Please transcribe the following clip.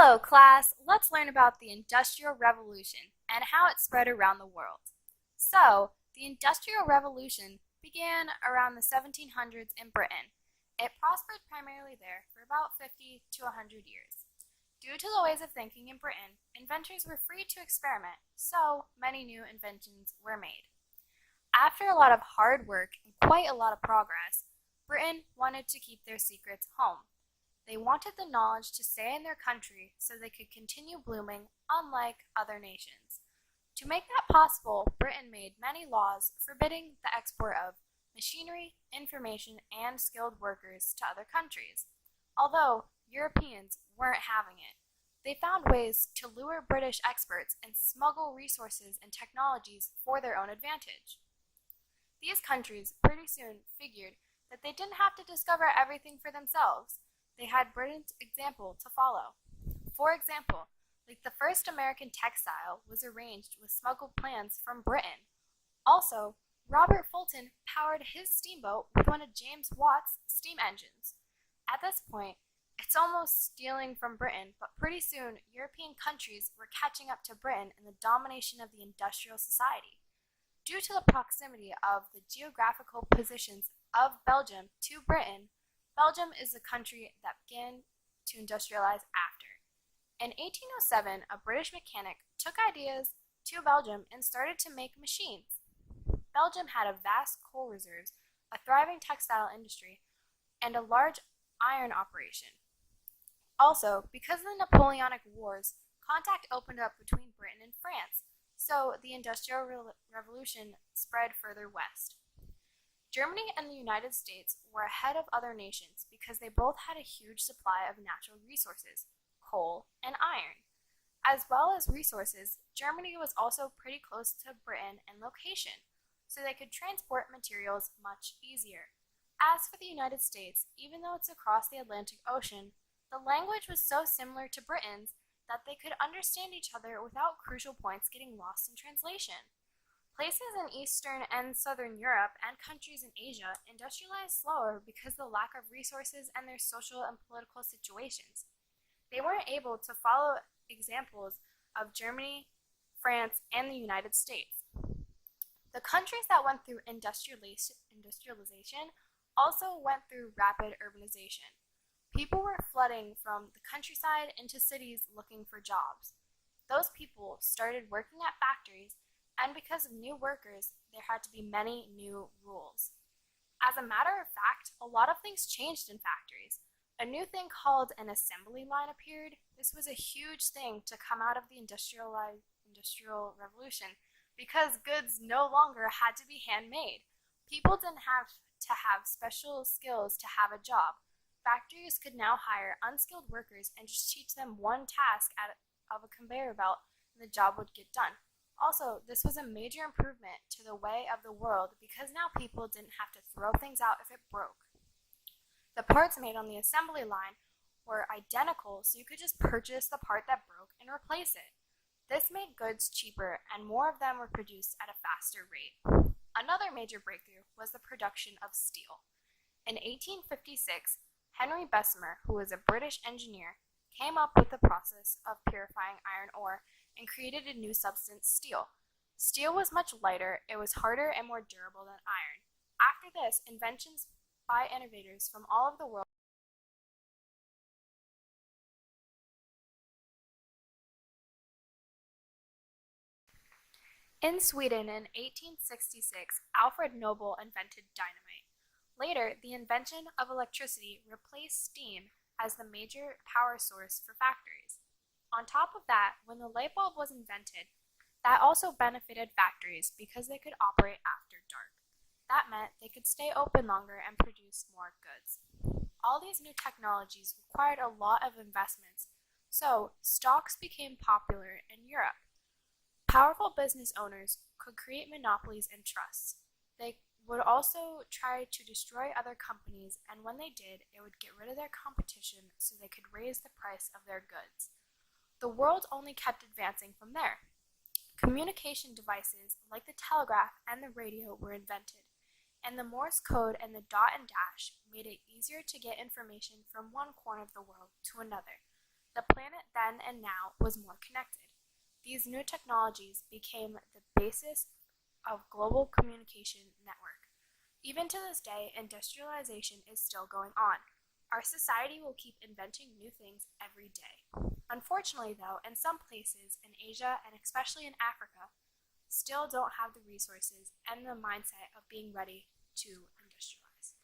Hello, class. Let's learn about the Industrial Revolution and how it spread around the world. So, the Industrial Revolution began around the 1700s in Britain. It prospered primarily there for about 50 to 100 years. Due to the ways of thinking in Britain, inventors were free to experiment, so many new inventions were made. After a lot of hard work and quite a lot of progress, Britain wanted to keep their secrets home. They wanted the knowledge to stay in their country so they could continue blooming, unlike other nations. To make that possible, Britain made many laws forbidding the export of machinery, information, and skilled workers to other countries. Although Europeans weren't having it, they found ways to lure British experts and smuggle resources and technologies for their own advantage. These countries pretty soon figured that they didn't have to discover everything for themselves. They had Britain's example to follow. For example, like the first American textile was arranged with smuggled plans from Britain. Also, Robert Fulton powered his steamboat with one of James Watt's steam engines. At this point, it's almost stealing from Britain, but pretty soon European countries were catching up to Britain in the domination of the industrial society. Due to the proximity of the geographical positions of Belgium to Britain, Belgium is the country that began to industrialize after. In 1807, a British mechanic took ideas to Belgium and started to make machines. Belgium had a vast coal reserves, a thriving textile industry, and a large iron operation. Also, because of the Napoleonic Wars, contact opened up between Britain and France, so the Industrial Revolution spread further west. Germany and the United States were ahead of other nations because they both had a huge supply of natural resources, coal and iron. As well as resources, Germany was also pretty close to Britain in location, so they could transport materials much easier. As for the United States, even though it's across the Atlantic Ocean, the language was so similar to Britain's that they could understand each other without crucial points getting lost in translation. Places in Eastern and Southern Europe and countries in Asia industrialized slower because of the lack of resources and their social and political situations. They weren't able to follow examples of Germany, France, and the United States. The countries that went through industrialization also went through rapid urbanization. People were flooding from the countryside into cities looking for jobs. Those people started working at factories, and because of new workers, there had to be many new rules. As a matter of fact, a lot of things changed in factories. A new thing called an assembly line appeared. This was a huge thing to come out of the Industrial Revolution because goods no longer had to be handmade. People didn't have to have special skills to have a job. Factories could now hire unskilled workers and just teach them one task of a conveyor belt and the job would get done. Also, this was a major improvement to the way of the world because now people didn't have to throw things out if it broke. The parts made on the assembly line were identical, so you could just purchase the part that broke and replace it. This made goods cheaper and more of them were produced at a faster rate. Another major breakthrough was the production of steel. In 1856, Henry Bessemer, who was a British engineer, came up with the process of purifying iron ore and created a new substance, steel. Steel was much lighter, it was harder and more durable than iron. After this, inventions by innovators from all over the world. In Sweden in 1866, Alfred Nobel invented dynamite. Later, the invention of electricity replaced steam as the major power source for factories. On top of that, when the light bulb was invented, that also benefited factories because they could operate after dark. That meant they could stay open longer and produce more goods. All these new technologies required a lot of investments, so stocks became popular in Europe. Powerful business owners could create monopolies and trusts. They would also try to destroy other companies, and when they did, it would get rid of their competition so they could raise the price of their goods. The world only kept advancing from there. Communication devices like the telegraph and the radio were invented, and the Morse code and the dot and dash made it easier to get information from one corner of the world to another. The planet then and now was more connected. These new technologies became the basis of global communication network. Even to this day, industrialization is still going on. Our society will keep inventing new things every day. Unfortunately, though, in some places in Asia and especially in Africa, still don't have the resources and the mindset of being ready to industrialize.